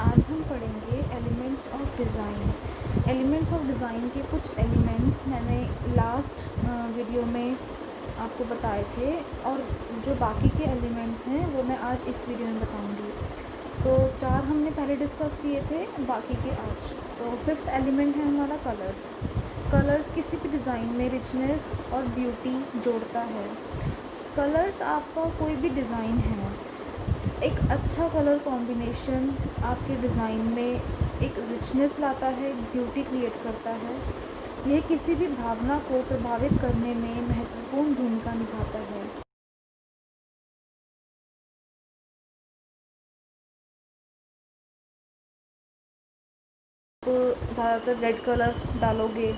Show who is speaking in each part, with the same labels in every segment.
Speaker 1: आज हम पढ़ेंगे elements of design. Elements of design के कुछ एलिमेंट्स मैंने लास्ट वीडियो में आपको बताए थे, और जो बाकी के एलिमेंट्स हैं वो मैं आज इस वीडियो में बताऊंगी। तो 4 हमने पहले डिस्कस किए थे, बाकी के आज। तो फिफ्थ एलिमेंट है हमारा कलर्स। कलर्स किसी भी डिज़ाइन में रिचनेस और ब्यूटी जोड़ता है। कलर्स आपका कोई भी डिज़ाइन है, एक अच्छा कलर कॉम्बिनेशन आपके डिज़ाइन में एक रिचनेस लाता है, एक ब्यूटी क्रिएट करता है। यह किसी भी भावना को प्रभावित करने में महत्वपूर्ण भूमिका निभाता है। तो ज़्यादातर रेड कलर डालोगे,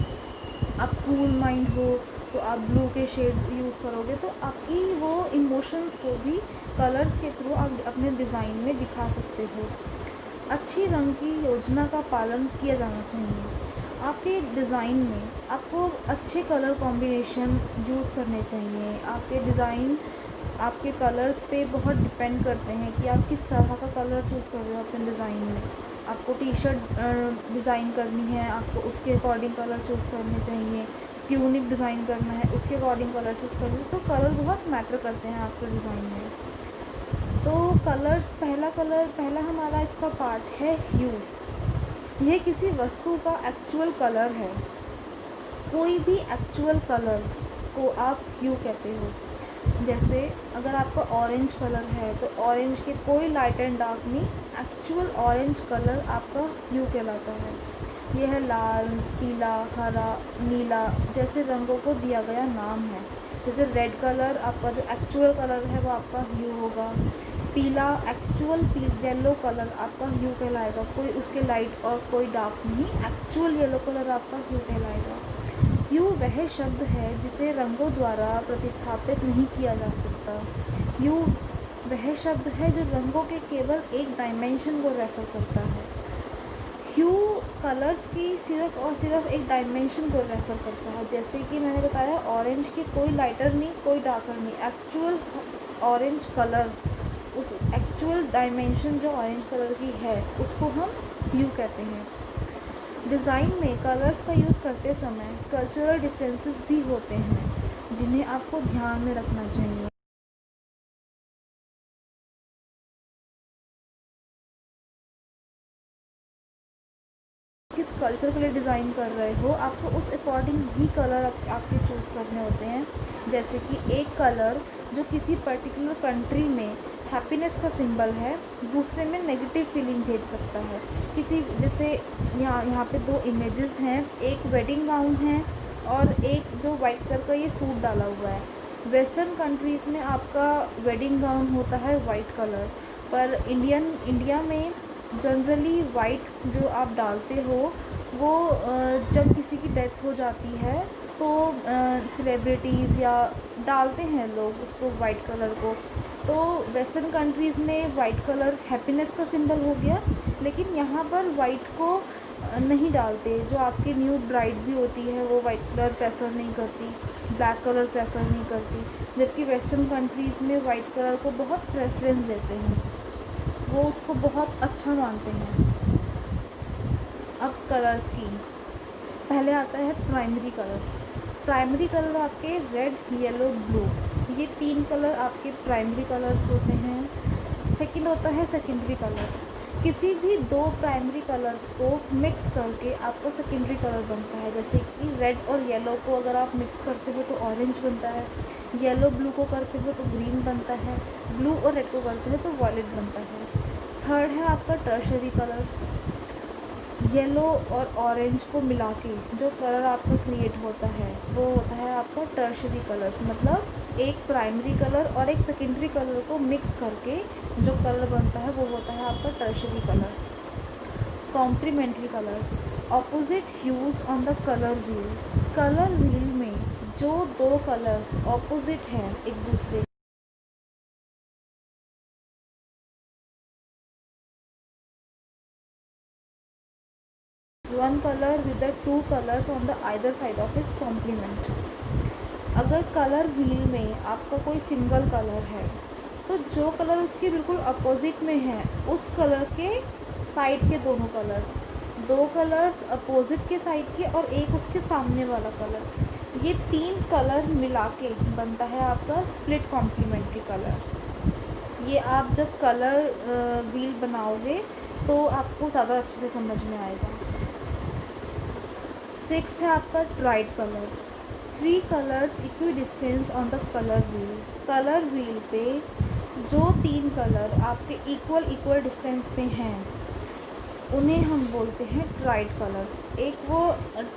Speaker 1: आप कूल माइंड हो तो आप ब्लू के शेड्स यूज़ करोगे, तो आपकी वो इमोशंस को भी कलर्स के थ्रू आप अपने डिज़ाइन में दिखा सकते हो। अच्छी रंग की योजना का पालन किया जाना चाहिए। आपके डिज़ाइन में आपको अच्छे कलर कॉम्बिनेशन यूज़ करने चाहिए। आपके डिज़ाइन आपके कलर्स पे बहुत डिपेंड करते हैं कि आप किस तरह का कलर चूज़ कर रहे हो अपने डिज़ाइन में। आपको टी शर्ट डिज़ाइन करनी है, आपको उसके अकॉर्डिंग कलर चूज़ करने चाहिए। ट्यूनिक डिज़ाइन करना है, उसके अकॉर्डिंग कलर चूज़ करना है। तो कलर बहुत मैटर करते हैं आपके डिज़ाइन में। तो कलर्स, पहला हमारा इसका पार्ट है ह्यू। यह किसी वस्तु का एक्चुअल कलर है। कोई भी एक्चुअल कलर को आप ह्यू कहते हो। जैसे अगर आपका ऑरेंज कलर है तो ऑरेंज के कोई लाइट एंड डार्क नहीं, एक्चुअल ऑरेंज कलर आपका ह्यू कहलाता है। यह लाल, पीला, हरा, नीला जैसे रंगों को दिया गया नाम है। जैसे रेड कलर आपका जो एक्चुअल कलर है वो आपका ह्यू होगा। पीला एक्चुअल येलो कलर आपका ह्यू कहलाएगा। कोई उसके लाइट और कोई डार्क नहीं, एक्चुअल येलो कलर आपका ह्यू कहलाएगा। ह्यू वह शब्द है जिसे रंगों द्वारा प्रतिस्थापित नहीं किया जा सकता। ह्यू वह शब्द है जो रंगों के केवल एक डायमेंशन को रेफ़र करता है। ह्यू कलर्स की सिर्फ़ और सिर्फ एक डायमेंशन को रेफ़र करता है। जैसे कि मैंने बताया, ऑरेंज की कोई लाइटर नहीं, कोई डार्कर नहीं, एक्चुअल ऑरेंज कलर, उस एक्चुअल डायमेंशन जो ऑरेंज कलर की है उसको हम ह्यू कहते हैं। डिज़ाइन में कलर्स का यूज़ करते समय कल्चरल डिफरेंसेस भी होते हैं जिन्हें आपको ध्यान में रखना चाहिए। किस कल्चर के लिए डिज़ाइन कर रहे हो, आपको उस अकॉर्डिंग ही कलर आपके चूज़ करने होते हैं। जैसे कि एक कलर जो किसी पर्टिकुलर कंट्री में हैप्पीनेस का सिंबल है, दूसरे में नेगेटिव फीलिंग भेज सकता है। जैसे यहाँ पे 2 इमेजेस हैं, एक वेडिंग गाउन है और एक जो वाइट कलर का ये सूट डाला हुआ है। वेस्टर्न कंट्रीज़ में आपका वेडिंग गाउन होता है वाइट कलर, पर इंडिया में जनरली वाइट जो आप डालते हो वो जब किसी की डेथ हो जाती है तो सेलिब्रिटीज़ या डालते हैं लोग उसको, वाइट कलर को। तो वेस्टर्न कंट्रीज़ में वाइट कलर हैप्पीनेस का सिंबल हो गया, लेकिन यहाँ पर वाइट को नहीं डालते। जो आपकी न्यू ब्राइड भी होती है वो वाइट कलर प्रेफर नहीं करती, ब्लैक कलर प्रेफर नहीं करती, जबकि वेस्टर्न कंट्रीज़ में वाइट कलर को बहुत प्रेफरेंस देते हैं, वो उसको बहुत अच्छा मानते हैं। अब कलर स्कीम्स, पहले आता है प्राइमरी कलर। प्राइमरी कलर आपके रेड, येलो, ब्लू, ये 3 कलर आपके प्राइमरी कलर्स होते हैं। सेकंड होता है सेकेंडरी कलर्स। किसी भी 2 प्राइमरी कलर्स को मिक्स करके आपका सेकेंडरी कलर बनता है। जैसे कि रेड और येलो को अगर आप मिक्स करते हो तो ऑरेंज बनता है, येलो ब्लू को करते हो तो ग्रीन बनता है, ब्लू और रेड को करते हो तो वॉयलेट बनता है। थर्ड है आपका टर्शरी कलर्स। येलो और ऑरेंज को मिला के जो कलर आपका क्रिएट होता है वो होता है आपका टर्शरी कलर्स। मतलब एक प्राइमरी कलर और एक सेकेंडरी कलर को मिक्स करके जो कलर बनता है वो होता है आपका tertiary colours. Complementary colours, opposite hues on the colour wheel. Colour wheel में जो 2 कलर्स ऑपोजिट हैं एक दूसरे, one color with the 2 colors on the either side of his complement। अगर कलर व्हील में आपका कोई सिंगल कलर है तो जो कलर उसके बिल्कुल अपोजिट में है उस कलर के साइड के दोनों कलर्स, 2 कलर्स अपोजिट के साइड के और एक उसके सामने वाला कलर, ये 3 कलर मिला के बनता है आपका स्प्लिट कॉम्प्लीमेंट्री कलर्स। ये आप जब कलर व्हील बनाओगे तो आपको ज़्यादा अच्छे से समझ में आएगा। 6th है आपका tried colour, 3 colours equi distance on the colour wheel. Colour wheel पे जो 3 कलर आपके इक्वल डिस्टेंस पे हैं उन्हें हम बोलते हैं ट्राइड कलर। एक वो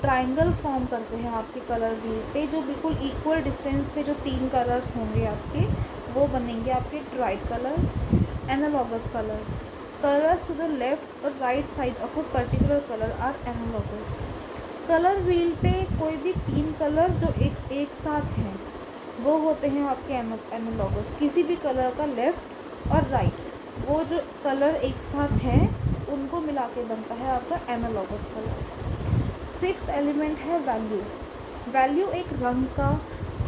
Speaker 1: ट्रायंगल फॉर्म करते हैं आपके कलर व्हील पे, जो बिल्कुल इक्वल डिस्टेंस पे जो 3 कलर्स होंगे आपके, वो बनेंगे आपके triad colour. Analogous colours, colours to the left और right side of a particular colour are analogous. Colour wheel पे कोई भी 3 कलर जो एक साथ हैं वो होते हैं आपके एनालॉगस। किसी भी कलर का लेफ़्ट और राइट, वो जो कलर एक साथ हैं उनको मिला के बनता है आपका एनालॉगस कलर्स। 6th एलिमेंट है वैल्यू। वैल्यू एक रंग का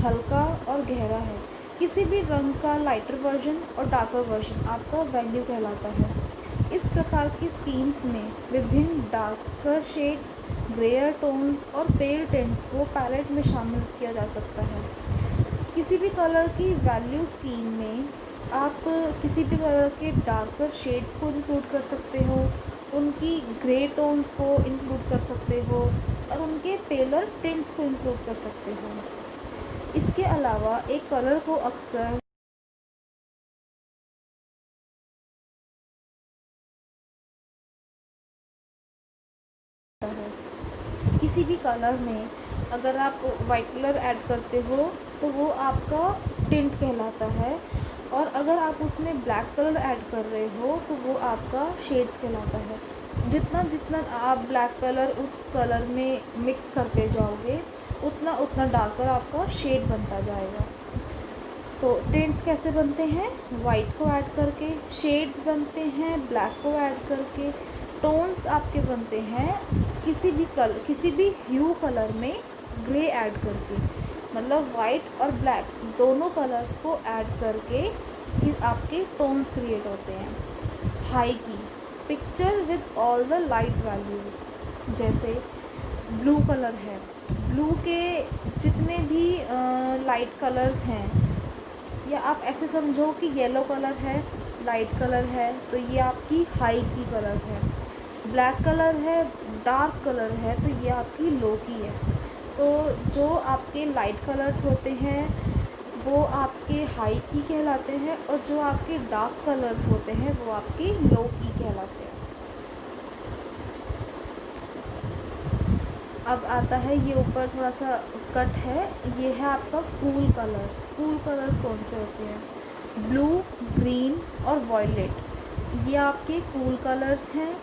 Speaker 1: हल्का और गहरा है। किसी भी रंग का लाइटर वर्जन और डार्कर वर्जन आपका वैल्यू कहलाता है। इस प्रकार की स्कीम्स में विभिन्न डार्कर शेड्स, ग्रेयर टोन्स और पेल टिंट्स को पैलेट में शामिल किया जा सकता है। किसी भी कलर की वैल्यू स्कीम में आप किसी भी कलर के डार्कर शेड्स को इंक्लूड कर सकते हो, उनकी ग्रे टोन्स को इंक्लूड कर सकते हो और उनके पेलर टिंट्स को इंक्लूड कर सकते हो। इसके अलावा एक कलर को अक्सर किसी भी कलर में अगर आप वाइट कलर ऐड करते हो तो वो आपका टिंट कहलाता है, और अगर आप उसमें ब्लैक कलर ऐड कर रहे हो तो वो आपका शेड्स कहलाता है। जितना जितना आप ब्लैक कलर उस कलर में मिक्स करते जाओगे उतना उतना डार्कर आपका शेड बनता जाएगा। तो टिंट्स कैसे बनते हैं? वाइट को ऐड करके। शेड्स बनते हैं ब्लैक को ऐड करके। टोन्स आपके बनते हैं किसी भी ह्यू कलर में ग्रे ऐड करके, मतलब वाइट और ब्लैक दोनों कलर्स को ऐड करके आपके टोन्स क्रिएट होते हैं। हाई की picture with all the light values, जैसे ब्लू कलर है, ब्लू के जितने भी लाइट कलर्स हैं, या आप ऐसे समझो कि येलो कलर है, लाइट कलर है, तो ये आपकी हाई की कलर है। ब्लैक कलर है, डार्क कलर है, तो ये आपकी लो की है। तो जो आपके लाइट कलर्स होते हैं वो आपके हाई की कहलाते हैं, और जो आपके डार्क कलर्स होते हैं वो आपके लो की कहलाते हैं। अब आता है ये ऊपर थोड़ा सा कट है, ये है आपका कूल कलर्स। कूल कलर्स कौन से होते हैं? ब्लू, ग्रीन और वॉयलेट, ये आपके कूल कलर्स हैं।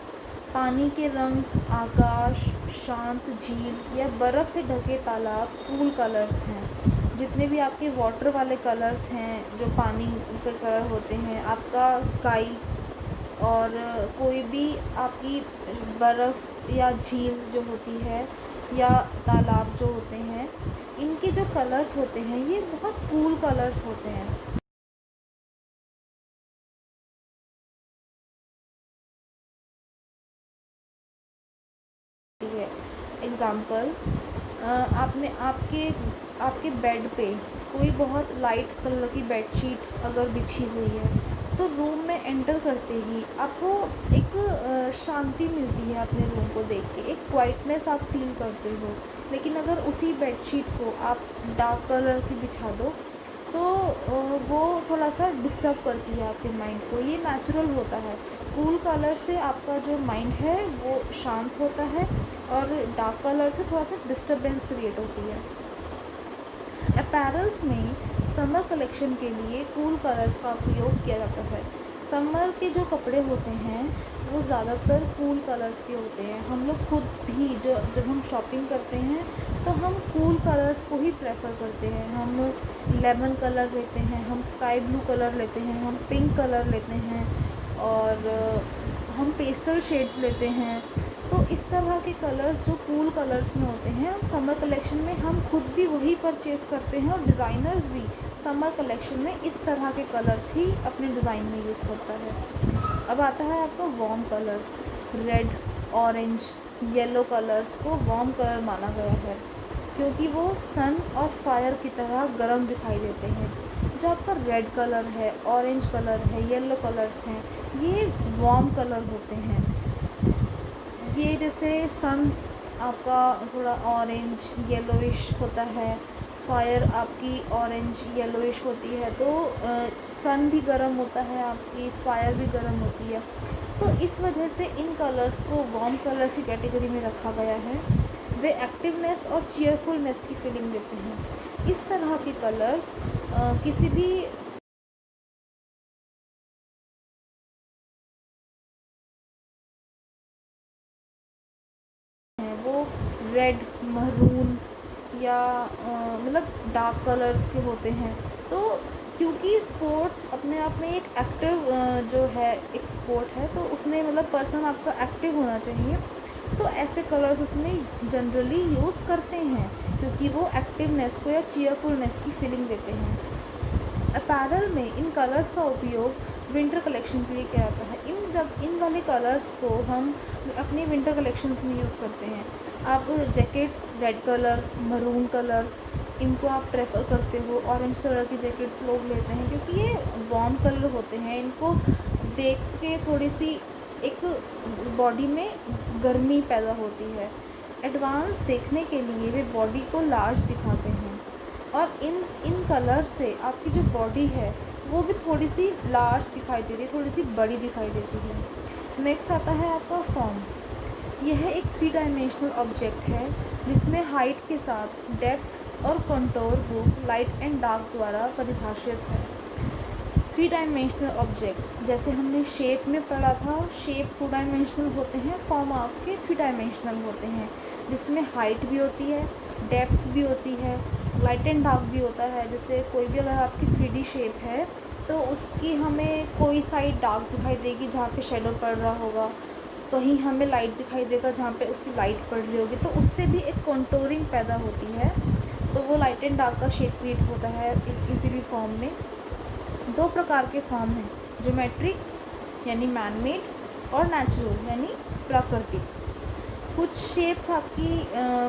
Speaker 1: पानी के रंग, आकाश, शांत झील या बर्फ़ से ढके तालाब कूल कलर्स हैं। जितने भी आपके वाटर वाले कलर्स हैं, जो पानी के कलर होते हैं, आपका स्काई और कोई भी आपकी बर्फ़ या झील जो होती है या तालाब जो होते हैं, इनके जो कलर्स होते हैं ये बहुत कूल कलर्स होते हैं। एग्ज़ाम्पल, आपने आपके बेड पे कोई बहुत लाइट कलर की बेडशीट अगर बिछी हुई है तो रूम में एंटर करते ही आपको एक शांति मिलती है अपने रूम को देख के, एक क्वाइटनेस आप फील करते हो। लेकिन अगर उसी बेडशीट को आप डार्क कलर की बिछा दो तो वो थोड़ा सा डिस्टर्ब करती है आपके माइंड को। ये नेचुरल होता है। कूल कलर से आपका जो माइंड है वो शांत होता है और डार्क कलर से थोड़ा सा डिस्टर्बेंस क्रिएट होती है। अपैरल्स में समर कलेक्शन के लिए कूल कलर्स का उपयोग किया जाता है। समर के जो कपड़े होते हैं वो ज़्यादातर कूल कलर्स के होते हैं। हम लोग खुद भी जब हम शॉपिंग करते हैं तो हम कूल कलर्स को ही प्रेफर करते हैं। हम लेमन कलर लेते हैं, हम स्काई ब्लू कलर लेते हैं, हम पिंक कलर लेते हैं और हम पेस्टल शेड्स लेते हैं। तो इस तरह के कलर्स जो कूल कलर्स में होते हैं, समर कलेक्शन में हम खुद भी वही परचेज़ करते हैं और डिज़ाइनर्स भी समर कलेक्शन में इस तरह के कलर्स ही अपने डिज़ाइन में यूज़ करता है। अब आता है आपका warm colours. Red, orange, yellow colours को वार्म कलर माना गया है क्योंकि वो सन और फायर की तरह गर्म दिखाई देते हैं। जो आपका रेड कलर है, ऑरेंज कलर है, येलो कलर्स हैं, ये वार्म कलर होते हैं। ये जैसे सन आपका थोड़ा ऑरेंज येलोइश होता है, फायर आपकी ऑरेंज येलोइश होती है, तो सन भी गर्म होता है, आपकी फायर भी गर्म होती है। तो इस वजह से इन कलर्स को वार्म कलर्स की कैटेगरी में रखा गया है। वे एक्टिवनेस और चीयरफुलनेस की फीलिंग देते हैं। इस तरह के कलर्स किसी भी हैं वो रेड, महरून या मतलब डार्क कलर्स के होते हैं। तो क्योंकि स्पोर्ट्स अपने आप में एक एक्टिव जो है एक स्पोर्ट है, तो उसमें मतलब पर्सन आपका एक्टिव होना चाहिए। तो ऐसे कलर्स उसमें जनरली यूज़ करते हैं क्योंकि वो एक्टिवनेस को या चीयरफुलनेस की फीलिंग देते हैं। अपैरल में इन कलर्स का उपयोग विंटर कलेक्शन के लिए किया जाता है। इन वाले कलर्स को हम अपने विंटर कलेक्शंस में यूज़ करते हैं। आप jackets red colour, maroon colour, इनको आप प्रेफर करते हो। ऑरेंज कलर की जैकेट्स लोग लेते हैं क्योंकि ये वार्म कलर होते हैं। इनको देख के थोड़ी सी एक बॉडी में गर्मी पैदा होती है। एडवांस देखने के लिए वे बॉडी को लार्ज दिखाते हैं और इन कलर्स से आपकी जो बॉडी है वो भी थोड़ी सी लार्ज दिखाई देती है, थोड़ी सी बड़ी दिखाई देती है। नेक्स्ट आता है आपका फॉर्म। यह एक 3 डायमेंशनल ऑब्जेक्ट है जिसमें हाइट के साथ डेप्थ और कंटोर को लाइट एंड डार्क द्वारा परिभाषित है। 3 डायमेंशनल ऑब्जेक्ट्स जैसे हमने शेप में पढ़ा था, शेप 2 डायमेंशनल होते हैं, फॉर्म आपके 3 डायमेंशनल होते हैं जिसमें हाइट भी होती है, डेप्थ भी होती है, लाइट एंड डार्क भी होता है। जैसे कोई भी अगर आपकी 3D शेप है तो उसकी हमें कोई साइड डार्क दिखाई देगी जहाँ पे शेडो पड़ रहा होगा, कहीं हमें लाइट दिखाई देगा जहाँ पे उसकी लाइट पड़ रही होगी, तो उससे भी एक कॉन्टोरिंग पैदा होती है। तो वो लाइट एंड डार्क का शेप क्रिएट होता है किसी भी फॉर्म में। 2 प्रकार के फॉर्म हैं, ज्योमेट्रिक यानी मैन मेड और नेचुरल यानी प्राकृतिक। कुछ शेप्स आपकी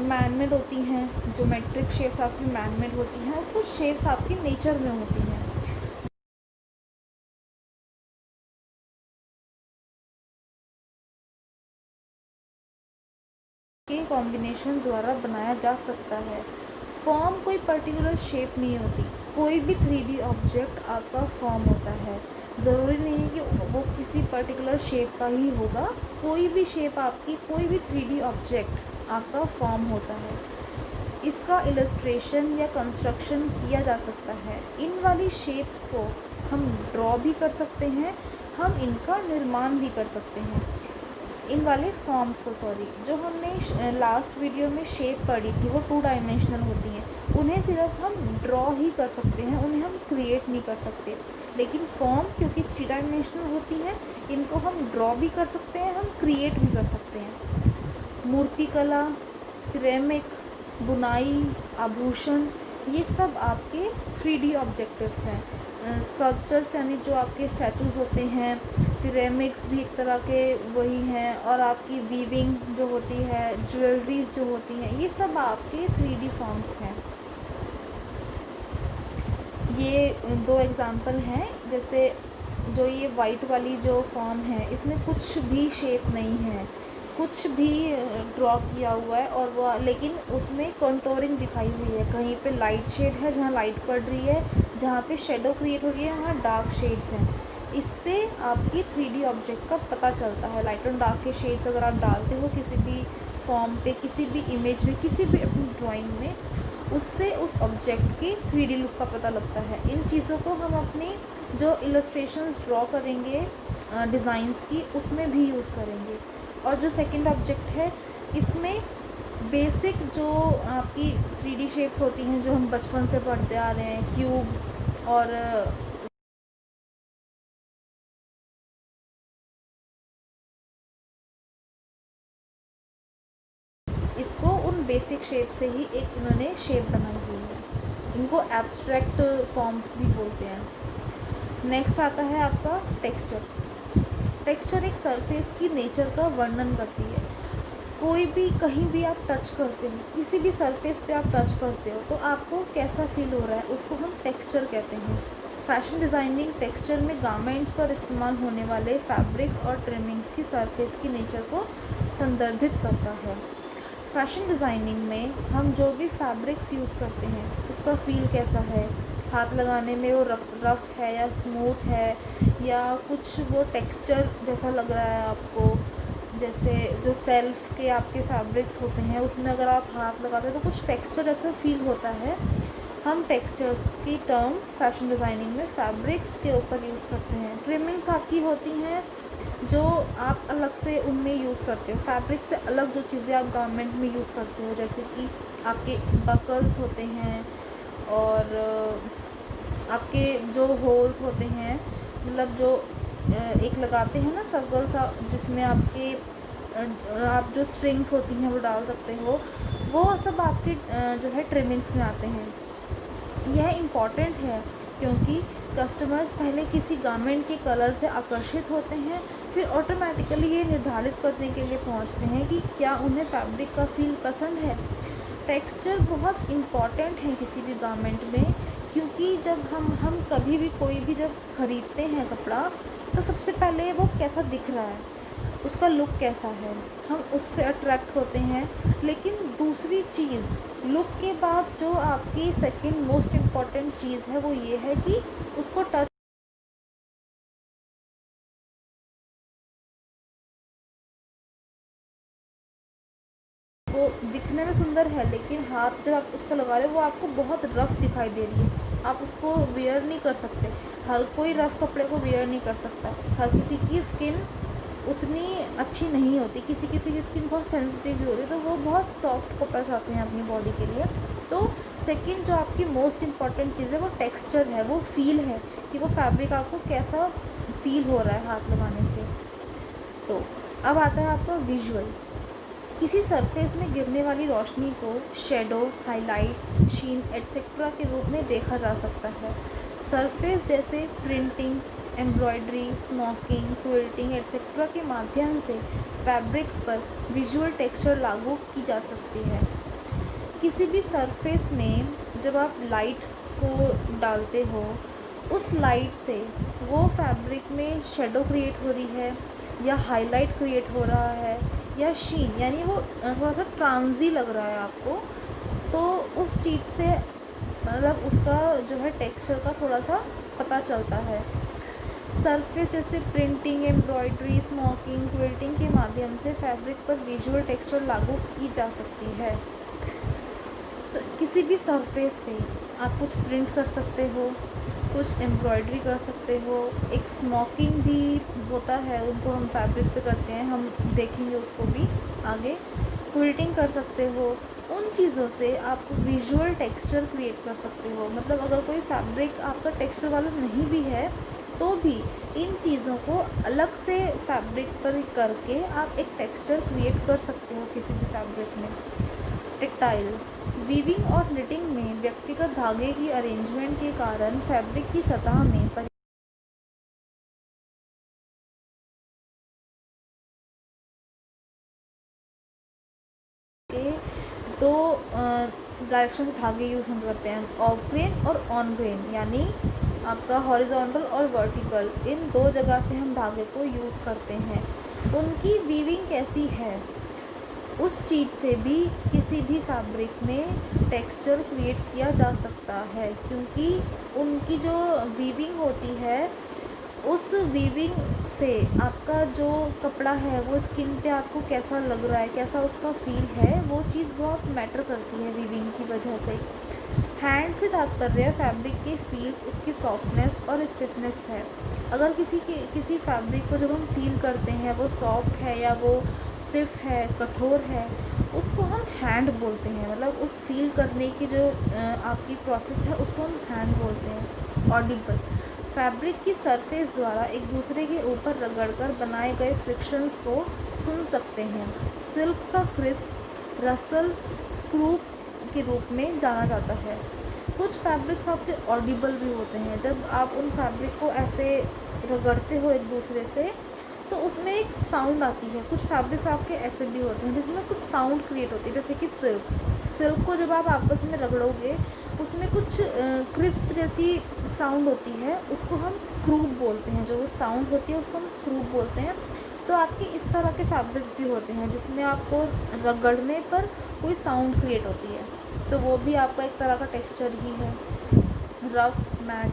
Speaker 1: मैन मेड होती हैं, ज्योमेट्रिक शेप्स आपकी मैन मेड होती हैं और कुछ शेप्स आपकी नेचर में होती हैं। के कॉम्बिनेशन द्वारा बनाया जा सकता है। फॉर्म कोई पर्टिकुलर शेप नहीं होती, कोई भी 3D ऑब्जेक्ट आपका फॉर्म होता है। ज़रूरी नहीं है कि वो किसी पर्टिकुलर शेप का ही होगा, कोई भी शेप आपकी, कोई भी 3D ऑब्जेक्ट आपका फॉर्म होता है। इसका इलस्ट्रेशन या कंस्ट्रक्शन किया जा सकता है। इन वाली शेप्स को हम ड्रॉ भी कर सकते हैं, हम इनका निर्माण भी कर सकते हैं। इन वाले फॉर्म्स को जो हमने लास्ट वीडियो में शेप पढ़ी थी वो 2 डायमेंशनल होती हैं, उन्हें सिर्फ हम ड्रॉ ही कर सकते हैं, उन्हें हम क्रिएट नहीं कर सकते। लेकिन फॉर्म क्योंकि 3 डायमेंशनल होती हैं, इनको हम ड्रॉ भी कर सकते हैं, हम क्रिएट भी कर सकते हैं। मूर्तिकला, सिरेमिक, बुनाई, आभूषण, ये सब आपके 3D ऑब्जेक्टिव्स हैं। स्कल्पचर्स यानी जो आपके स्टैचूज़ होते हैं, सिरेमिक्स भी एक तरह के वही हैं, और आपकी वीविंग जो होती है, ज्वेलरीज जो होती हैं, ये सब आपके 3D फॉर्म्स हैं। ये 2 एग्ज़ाम्पल हैं। जैसे जो ये वाइट वाली जो फॉर्म है, इसमें कुछ भी शेप नहीं है, कुछ भी ड्रॉ किया हुआ है, और वो लेकिन उसमें कंटोरिंग दिखाई हुई है। कहीं पे लाइट शेड है जहाँ लाइट पड़ रही है, जहाँ पे शेडो क्रिएट हो रही है वहाँ डार्क शेड्स हैं। इससे आपकी 3D ऑब्जेक्ट का पता चलता है। लाइट और डार्क के शेड्स अगर आप डालते हो किसी भी फॉर्म पे, किसी भी इमेज में, किसी भी अपनी ड्राइंग में, उससे उस ऑब्जेक्ट की 3D लुक का पता लगता है। इन चीज़ों को हम अपनी जो इलस्ट्रेशंस ड्रॉ करेंगे डिज़ाइंस की, उसमें भी यूज़ करेंगे। और जो सेकंड ऑब्जेक्ट है, इसमें बेसिक जो आपकी 3D शेप्स होती हैं जो हम बचपन से पढ़ते आ रहे हैं, क्यूब और इसको उन बेसिक शेप से ही एक इन्होंने शेप बनाई हुई है। इनको एब्स्ट्रैक्ट फॉर्म्स भी बोलते हैं। नेक्स्ट आता है आपका टेक्सचर। टेक्सचर एक सरफेस की नेचर का वर्णन करती है। कोई भी कहीं भी आप टच करते हो, किसी भी सरफेस पे आप टच करते हो तो आपको कैसा फील हो रहा है, उसको हम टेक्सचर कहते हैं। फैशन डिज़ाइनिंग टेक्सचर में गारमेंट्स पर इस्तेमाल होने वाले फैब्रिक्स और ट्रिमिंग्स की सरफेस की नेचर को संदर्भित करता है। फैशन डिज़ाइनिंग में हम जो भी फैब्रिक्स यूज़ करते हैं उसका फ़ील कैसा है, हाथ लगाने में वो रफ़ है या स्मूथ है, या कुछ वो टेक्सचर जैसा लग रहा है आपको। जैसे जो सेल्फ़ के आपके फैब्रिक्स होते हैं उसमें अगर आप हाथ लगाते हो तो कुछ टेक्सचर ऐसा फ़ील होता है। हम टेक्सचर्स की टर्म फैशन डिज़ाइनिंग में फैब्रिक्स के ऊपर यूज़ करते हैं। ट्रिमिंग्स आपकी होती हैं जो आप अलग से उनमें यूज़ करते हो, फैब्रिक से अलग जो चीज़ें आप गारमेंट में यूज़ करते हो, जैसे कि आपके बकल्स होते हैं और आपके जो होल्स होते हैं, मतलब जो एक लगाते हैं ना सर्कल सा, जिसमें आपके आप जो स्ट्रिंग्स होती हैं वो डाल सकते हो, वो सब आपके जो है ट्रिमिंग्स में आते हैं। यह इम्पॉर्टेंट है क्योंकि कस्टमर्स पहले किसी गारमेंट के कलर से आकर्षित होते हैं, फिर ऑटोमेटिकली ये निर्धारित करने के लिए पहुंचते हैं कि क्या उन्हें फैब्रिक का फ़ील पसंद है। टेक्सचर बहुत इम्पॉर्टेंट है किसी भी गारमेंट में, क्योंकि जब हम कभी भी कोई भी जब ख़रीदते हैं कपड़ा, तो सबसे पहले वो कैसा दिख रहा है, उसका लुक कैसा है, हम उससे अट्रैक्ट होते हैं। लेकिन दूसरी चीज़, लुक के बाद जो आपकी सेकंड मोस्ट इम्पॉर्टेंट चीज़ है वो ये है कि उसको टच वो दिखने में सुंदर है, लेकिन हाथ जब आप उसको लगा रहे हो वो आपको बहुत रफ़ दिखाई दे रही है, आप उसको वेयर नहीं कर सकते। हर कोई रफ़ कपड़े को वेयर नहीं कर सकता, हर किसी की स्किन उतनी अच्छी नहीं होती, किसी किसी की स्किन बहुत सेंसिटिव भी होती है, तो वो बहुत सॉफ्ट कपड़ा चाहते हैं अपनी बॉडी के लिए। तो सेकंड जो आपकी मोस्ट इम्पॉर्टेंट चीज़ है वो टेक्सचर है, वो फ़ील है कि वो फैब्रिक आपको कैसा फ़ील हो रहा है हाथ लगाने से। तो अब आता है आपका विजुअल। किसी सरफेस में गिरने वाली रोशनी को शेडो, हाइलाइट्स, शीन एटसेट्रा के रूप में देखा जा सकता है। सरफेस जैसे printing, embroidery, smoking, quilting etcetera के माध्यम से फैब्रिक्स पर विजुअल टेक्सचर लागू की जा सकती है। किसी भी सरफेस में जब आप लाइट को डालते हो, उस लाइट से वो फैब्रिक में शेडो क्रिएट हो रही है या हाईलाइट क्रिएट हो रहा है या शीन, यानी वो थोड़ा सा ट्रांजी लग रहा है आपको, तो उस चीज़ से मतलब उसका जो है टेक्सचर का थोड़ा सा पता चलता है। सरफेस जैसे प्रिंटिंग, एम्ब्रॉयडरी, स्मोकिंग, क्विल्टिंग के माध्यम से फैब्रिक पर विजुअल टेक्सचर लागू की जा सकती है। किसी भी सरफेस पे आप कुछ प्रिंट कर सकते हो, कुछ एम्ब्रॉयडरी कर सकते हो, एक स्मोकिंग भी होता है, उनको हम फैब्रिक पे करते हैं, हम देखेंगे उसको भी आगे। क्विल्टिंग कर सकते हो, उन चीज़ों से आप विजुअल टेक्सचर क्रिएट कर सकते हो। मतलब अगर कोई फैब्रिक आपका टेक्सचर वाला नहीं भी है तो भी इन चीज़ों को अलग से फैब्रिक पर करके आप एक टेक्सचर क्रिएट कर सकते हो किसी भी फैब्रिक में। टेक्टाइल वीविंग और निटिंग में व्यक्तिगत धागे की अरेंजमेंट के कारण फैब्रिक की सतह में के दो डायरेक्शन से धागे यूज़ हम करते हैं, ऑफ ग्रेन और ऑन ग्रेन, यानी आपका हॉरिजॉन्टल और वर्टिकल, इन दो जगह से हम धागे को यूज़ करते हैं। उनकी वीविंग कैसी है, उस चीज़ से भी किसी भी फैब्रिक में टेक्सचर क्रिएट किया जा सकता है, क्योंकि उनकी जो वीविंग होती है, उस वीविंग से आपका जो कपड़ा है वो स्किन पे आपको कैसा लग रहा है, कैसा उसका फ़ील है, वो चीज़ बहुत मैटर करती है वीविंग की वजह से। हैंड से तात्पर्य फैब्रिक के फ़ील, उसकी सॉफ्टनेस और स्टिफनेस है। अगर किसी फैब्रिक को जब हम फ़ील करते हैं वो सॉफ्ट है या वो स्टिफ है, कठोर है, उसको हम हैंड बोलते हैं। मतलब उस फ़ील करने की जो आपकी प्रोसेस है उसको हम हैंड बोलते हैं। ऑडिबल फैब्रिक की सरफेस द्वारा एक दूसरे के ऊपर रगड़कर बनाए गए फ्रिक्शंस को सुन सकते हैं। सिल्क का क्रिस्प रसल स्क्रू के रूप में जाना जाता है। कुछ फैब्रिक्स आपके ऑडिबल भी होते हैं, जब आप उन फैब्रिक को ऐसे रगड़ते हो एक दूसरे से तो उसमें एक साउंड आती है। कुछ फैब्रिक्स आपके ऐसे भी होते हैं जिसमें कुछ साउंड क्रिएट होती है, जैसे कि सिल्क को जब आप आपस में रगड़ोगे उसमें कुछ क्रिस्प जैसी साउंड होती है, उसको हम स्क्रूप बोलते हैं। जो वो साउंड होती है उसको हम स्क्रूप बोलते हैं। तो आपके इस तरह के फैब्रिक्स भी होते हैं जिसमें आपको रगड़ने पर कोई साउंड क्रिएट होती है, तो वो भी आपका एक तरह का टेक्सचर ही है। Rough, matte,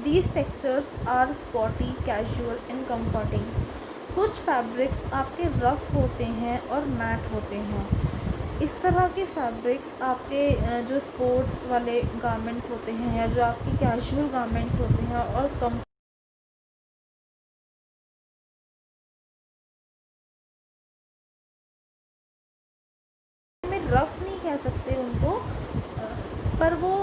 Speaker 1: these textures are spotty, casual and comforting. कुछ फैब्रिक्स आपके रफ़ होते हैं और मैट होते हैं। इस तरह के फैब्रिक्स आपके जो स्पोर्ट्स वाले गारमेंट्स होते हैं या जो आपके कैजुअल गारमेंट्स होते हैं और कम में रफ़ नहीं कह सकते उनको, पर वो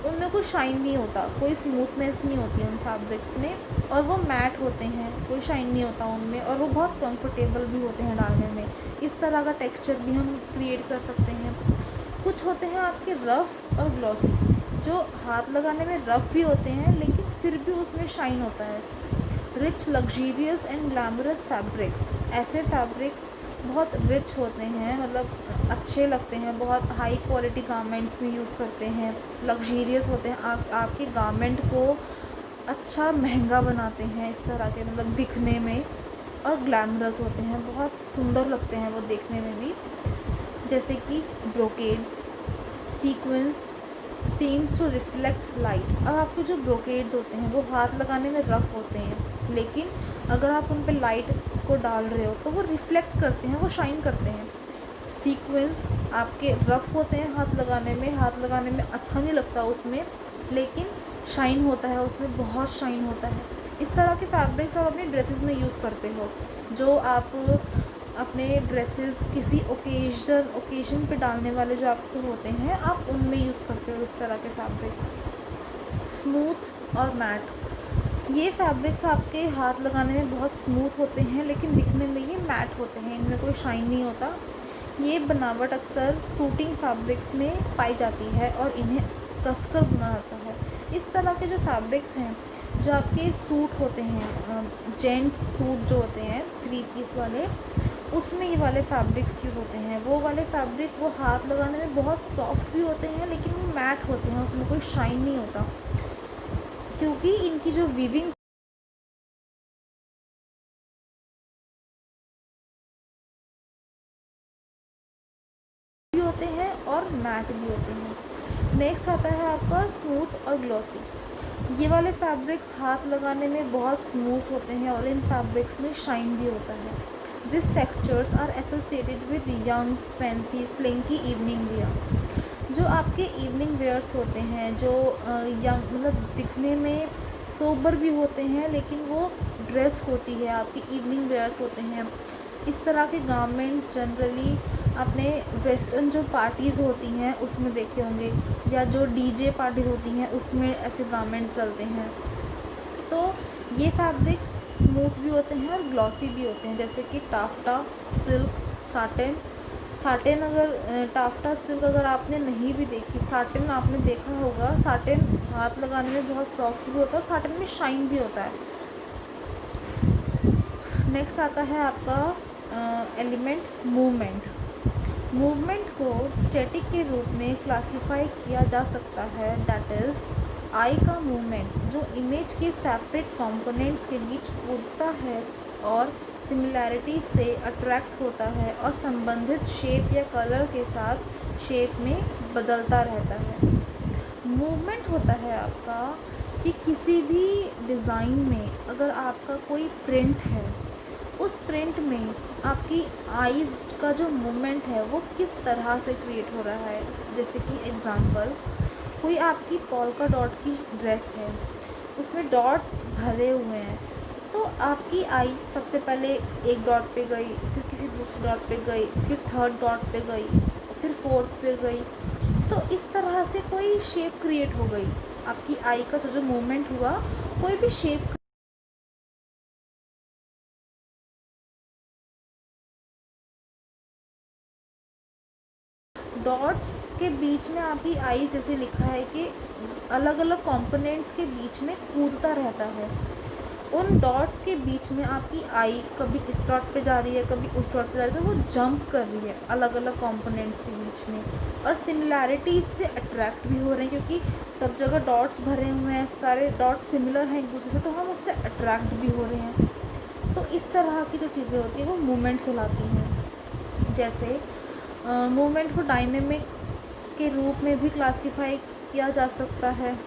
Speaker 1: उनमें कुछ शाइन नहीं होता, कोई स्मूथनेस नहीं होती उन फैब्रिक्स में, और वो मैट होते हैं, कोई शाइन नहीं होता उनमें, और वो बहुत कंफर्टेबल भी होते हैं डालने में। इस तरह का टेक्सचर भी हम क्रिएट कर सकते हैं। कुछ होते हैं आपके रफ़ और ग्लॉसी, जो हाथ लगाने में रफ़ भी होते हैं लेकिन फिर भी उसमें शाइन होता है। Rich, luxurious and glamorous fabrics, ऐसे फैब्रिक्स बहुत रिच होते हैं, मतलब अच्छे लगते हैं, बहुत हाई क्वालिटी गारमेंट्स में यूज़ करते हैं, लग्जीरियस होते हैं, आपके गारमेंट को अच्छा महंगा बनाते हैं इस तरह के, मतलब दिखने में, और ग्लैमरस होते हैं, बहुत सुंदर लगते हैं वो देखने में भी, जैसे कि brocades, sequins, seems to reflect light. अब आपके जो ब्रोकेड्स होते हैं वो हाथ लगाने में रफ़ होते हैं, लेकिन अगर आप उन पे लाइट को डाल रहे हो तो वो रिफ्लेक्ट करते हैं, वो शाइन करते हैं। सीक्वेंस आपके रफ़ होते हैं हाथ लगाने में अच्छा नहीं लगता उसमें, लेकिन शाइन होता है उसमें, बहुत शाइन होता है। इस तरह के फैब्रिक्स आप अपनी ड्रेसेस में यूज़ करते हो, जो आप अपने ड्रेसेस किसी ओकेजन पे डालने वाले जो आपके होते हैं, आप उनमें यूज़ करते हो इस तरह के फैब्रिक्स। स्मूथ और मैट, ये फैब्रिक्स आपके हाथ लगाने में बहुत स्मूथ होते हैं लेकिन दिखने में ये मैट होते हैं, इनमें कोई शाइन नहीं होता। ये बनावट अक्सर सूटिंग फैब्रिक्स में पाई जाती है और इन्हें कसकर बुना जाता है। इस तरह के जो फैब्रिक्स हैं, जो आपके सूट होते हैं, जेंट्स सूट जो होते हैं 3 पीस वाले, उसमें ये वाले फैब्रिक्स यूज़ होते हैं। वो वाले फैब्रिक वो हाथ लगाने में बहुत सॉफ्ट भी होते हैं लेकिन वो मैट होते हैं, उसमें कोई शाइन नहीं होता, क्योंकि इनकी जो वीविंग भी होते हैं और मैट भी होते हैं। नेक्स्ट आता है आपका स्मूथ और ग्लॉसी। ये वाले फैब्रिक्स हाथ लगाने में बहुत स्मूथ होते हैं और इन फैब्रिक्स में शाइन भी होता है। This textures are associated with young, fancy, slinky evening wear. जो आपके इवनिंग वेयर्स होते हैं, जो यंग, मतलब दिखने में सोबर भी होते हैं लेकिन वो ड्रेस होती है आपकी, इवनिंग वेयर्स होते हैं। इस तरह के गारमेंट्स जनरली अपने वेस्टर्न जो पार्टीज़ होती हैं उसमें देखे होंगे, या जो डीजे पार्टीज़ होती हैं उसमें ऐसे गारमेंट्स चलते हैं। तो ये फैब्रिक्स स्मूथ भी होते हैं और ग्लॉसी भी होते हैं, जैसे कि टाफ्टा सिल्क, साटिन। साटिन, अगर टाफ्टा सिल्क अगर आपने नहीं भी देखी, साटिन आपने देखा होगा, साटिन हाथ लगाने में बहुत सॉफ्ट भी होता है और साटिन में शाइन भी होता है। नेक्स्ट आता है आपका एलिमेंट मूवमेंट को स्टैटिक के रूप में क्लासिफाई किया जा सकता है, दैट इज़ आई का मूवमेंट जो इमेज के सेपरेट कंपोनेंट्स के बीच कूदता है और सिमिलैरिटी से अट्रैक्ट होता है और संबंधित शेप या कलर के साथ शेप में बदलता रहता है। मूवमेंट होता है आपका कि किसी भी डिज़ाइन में अगर आपका कोई प्रिंट है, उस प्रिंट में आपकी आइज़ का जो मूवमेंट है वो किस तरह से क्रिएट हो रहा है। जैसे कि एग्ज़ाम्पल, कोई आपकी पोल्का डॉट की ड्रेस है, उसमें डॉट्स भरे हुए हैं, तो आपकी आई सबसे पहले एक डॉट पे गई, फिर किसी दूसरे डॉट पे गई, फिर थर्ड डॉट पे गई, फिर फोर्थ पे गई, तो इस तरह से कोई शेप क्रिएट हो गई। आपकी आई का जो मूवमेंट हुआ, कोई भी शेप, डॉट्स के बीच में आपकी आई जैसे लिखा है कि अलग अलग कंपोनेंट्स के बीच में कूदता रहता है। उन डॉट्स के बीच में आपकी आई कभी इस डॉट पे जा रही है, कभी उस डॉट पे जा रही है, तो वो जंप कर रही है अलग अलग कंपोनेंट्स के बीच में। और सिमिलैरिटीज़ से अट्रैक्ट भी हो रहे हैं, क्योंकि सब जगह डॉट्स भरे हुए हैं, सारे डॉट्स सिमिलर हैं एक दूसरे से, तो हम उससे अट्रैक्ट भी हो रहे हैं। तो इस तरह की जो चीज़ें होती हैं वो मूवमेंट कहलाती हैं। जैसे मूवमेंट को डायनेमिक के रूप में भी क्लासिफाई किया जा सकता है।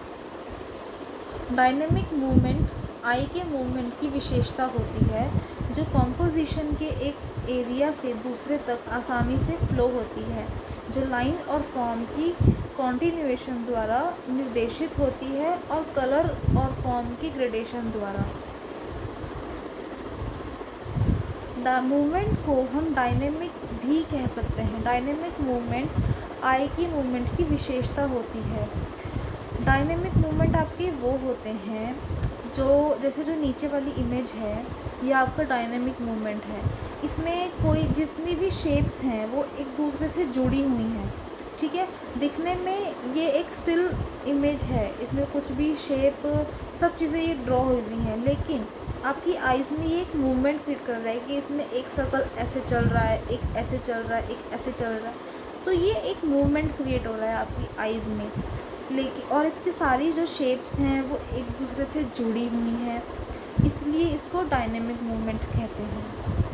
Speaker 1: डायनेमिक मूवमेंट आई के मूवमेंट की विशेषता होती है, जो कॉम्पोजिशन के एक एरिया से दूसरे तक आसानी से फ्लो होती है, जो लाइन और फॉर्म की कॉन्टिन्यूएशन द्वारा निर्देशित होती है और कलर और फॉर्म की ग्रेडेशन द्वारा। मूवमेंट को हम डायनेमिक भी कह सकते हैं। डायनेमिक मूवमेंट आई की मूवमेंट की विशेषता होती है। डायनेमिक मूवमेंट आपके वो होते हैं जो, जैसे जो नीचे वाली इमेज है, ये आपका डायनेमिक मूवमेंट है। इसमें कोई जितनी भी शेप्स हैं वो एक दूसरे से जुड़ी हुई हैं, ठीक है। दिखने में ये एक स्टिल इमेज है, इसमें कुछ भी शेप, सब चीज़ें ये ड्रॉ हुई हुई हैं, लेकिन आपकी आइज़ में ये एक मूवमेंट क्रिएट कर रहा है कि इसमें एक सर्कल ऐसे चल रहा है, एक ऐसे चल रहा है, एक ऐसे चल रहा है। तो ये एक मूवमेंट क्रिएट हो रहा है आपकी आइज़ में, लेकिन और इसकी सारी जो शेप्स हैं वो एक दूसरे से जुड़ी हुई हैं, इसलिए इसको डायनेमिक मूवमेंट कहते हैं।